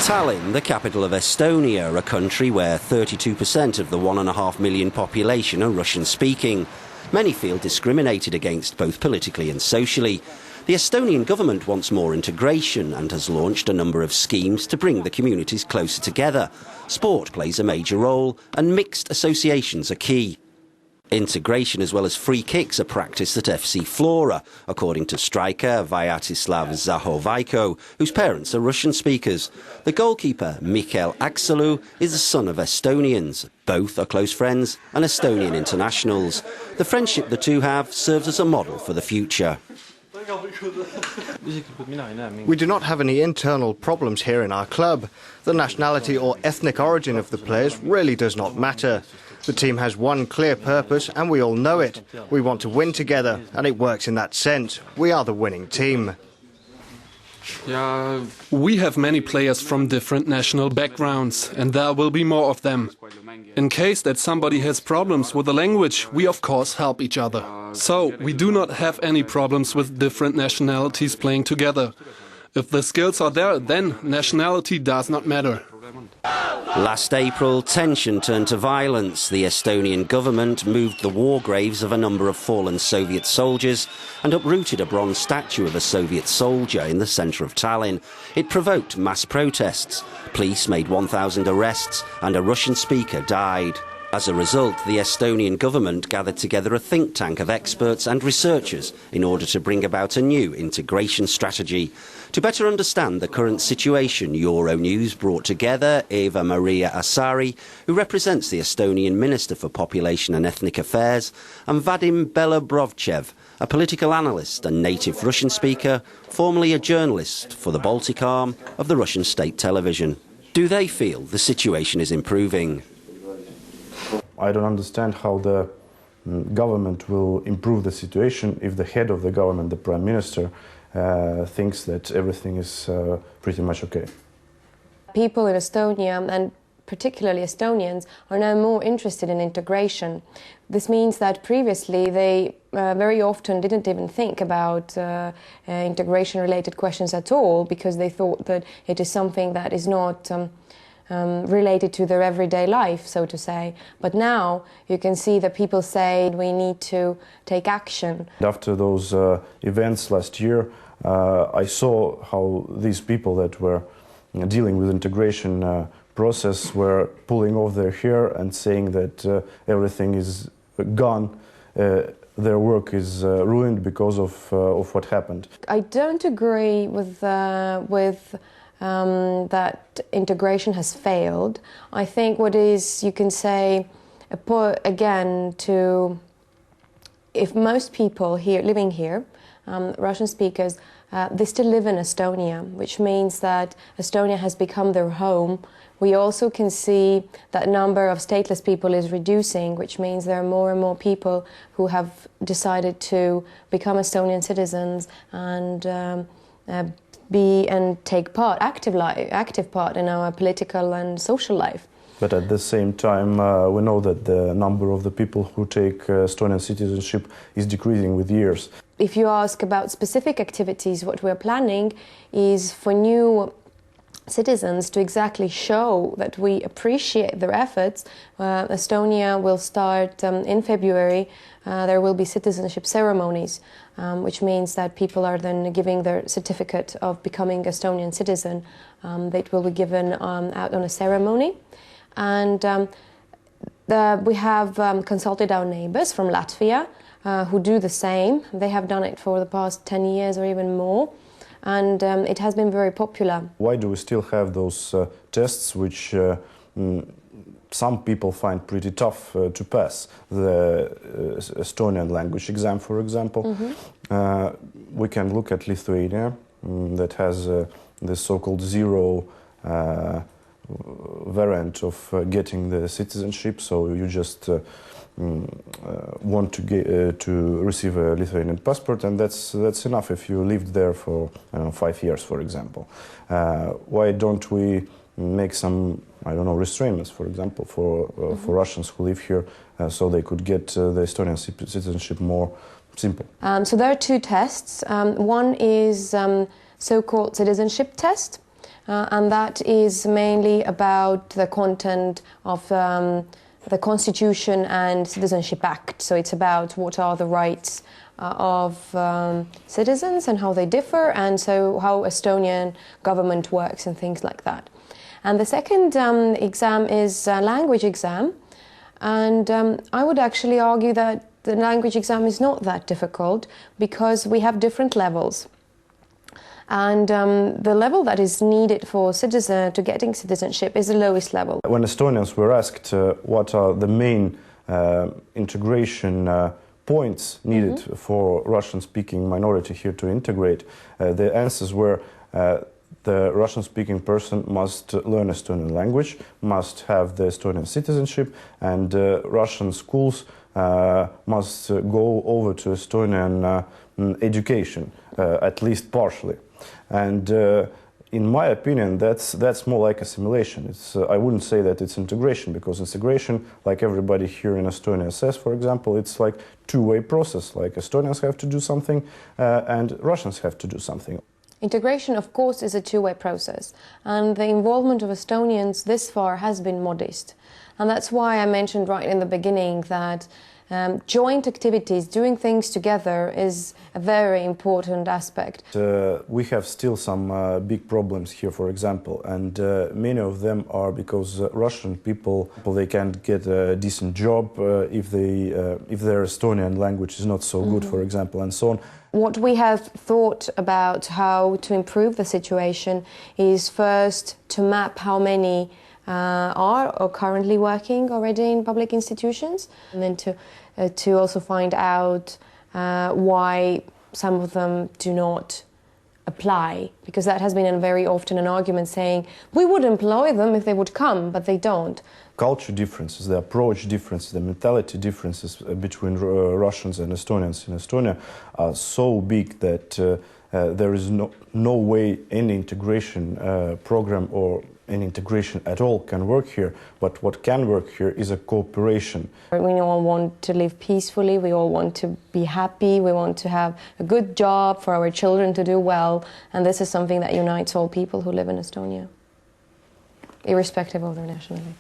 Tallin, the capital of Estonia, a country where 32% of the 1.5 million population are Russian-speaking. Many feel discriminated against, both politically and socially. The Estonian government wants more integration and has launched a number of schemes to bring the communities closer together. Sport plays a major role and mixed associations are key. Integration as well as free kicks are practiced at FC Flora, according to striker Vyatislav Zahovaiko, whose parents are Russian speakers. The goalkeeper, Mikel Aksalu, is a son of Estonians. Both are close friends and Estonian internationals. The friendship the two have serves as a model for the future. We do not have any internal problems here in our club. The nationality or ethnic origin of the players really does not matter. The team has one clear purpose and we all know it. We want to win together and it works in that sense. We are the winning team. We have many players from different national backgrounds and there will be more of them. In case that somebody has problems with the language, we of course help each other. So we do not have any problems with different nationalities playing together. If the skills are there, then nationality does not matter. Last April, tension turned to violence. The Estonian government moved the war graves of a number of fallen Soviet soldiers and uprooted a bronze statue of a Soviet soldier in the centre of Tallinn. It provoked mass protests. Police made 1,000 arrests and a Russian speaker died. As a result, the Estonian government gathered together a think tank of experts and researchers in order to bring about a new integration strategy. To better understand the current situation, EuroNews brought together Eva Maria Asari, who represents the Estonian Minister for Population and Ethnic Affairs, and Vadim Belobrovchev, a political analyst and native Russian speaker, formerly a journalist for the Baltic arm of the Russian state television. Do they feel the situation is improving? I don't understand how the government will improve the situation if the head of the government, the Prime Minister, thinks that everything is pretty much okay. People in Estonia, and particularly Estonians, are now more interested in integration. This means that previously they very often didn't even think about integration-related questions at all because they thought that it is something that is not related to their everyday life, so to say. But now you can see that people say we need to take action. After those events last year, I saw how these people that were dealing with integration process were pulling off their hair and saying that everything is gone, their work is ruined because of what happened. I don't agree with that integration has failed. I think what is, you can say, again, if most people here living here, Russian speakers, they still live in Estonia, which means that Estonia has become their home. We also can see that number of stateless people is reducing, which means there are more and more people who have decided to become Estonian citizens and take part, active part in our political and social life. But at the same time, we know that the number of the people who take Estonian citizenship is decreasing with years. If you ask about specific activities, what we're planning is for new citizens to exactly show that we appreciate their efforts. Estonia will start in February. There will be citizenship ceremonies, which means that people are then giving their certificate of becoming Estonian citizen. That will be given out on a ceremony. And we have consulted our neighbors from Latvia who do the same. They have done it for the past 10 years or even more. And it has been very popular. Why do we still have those tests which some people find pretty tough to pass? The Estonian language exam, for example. Mm-hmm. We can look at Lithuania, that has the so-called zero variant of getting the citizenship. So you just want to receive a Lithuanian passport, and that's enough if you lived there for 5 years, for example. Why don't we make some, I don't know, restraints, for example, for Russians who live here, so they could get the Estonian citizenship more simple? So there are two tests. One is so-called citizenship test, and that is mainly about the content of the Constitution and Citizenship Act. So it's about what are the rights of citizens and how they differ, and so how Estonian government works and things like that. And the second exam is a language exam, and I would actually argue that the language exam is not that difficult because we have different levels. And the level that is needed for getting citizenship is the lowest level. When Estonians were asked what are the main integration points needed for Russian-speaking minority here to integrate, the answers were the Russian-speaking person must learn Estonian language, must have the Estonian citizenship, and Russian schools must go over to Estonian education, at least partially. And in my opinion, that's more like assimilation. I wouldn't say that it's integration, because integration, like everybody here in Estonia says, for example, it's like two-way process. Like Estonians have to do something and Russians have to do something. Integration, of course, is a two-way process, and the involvement of Estonians this far has been modest. And that's why I mentioned right in the beginning that joint activities, doing things together, is a very important aspect. We have still some big problems here, for example, and many of them are because Russian people they can't get a decent job if their Estonian language is not so good, for example, and so on. What we have thought about how to improve the situation is first to map how many are or currently working already in public institutions, and then to also find out why some of them do not apply, because that has been very often an argument saying we would employ them if they would come, but they don't. Culture differences, the approach differences, the mentality differences between Russians and Estonians in Estonia are so big that there is no way any integration program or any integration at all can work here. But what can work here is a cooperation. We all want to live peacefully, we all want to be happy, we want to have a good job for our children to do well, and this is something that unites all people who live in Estonia, irrespective of their nationality.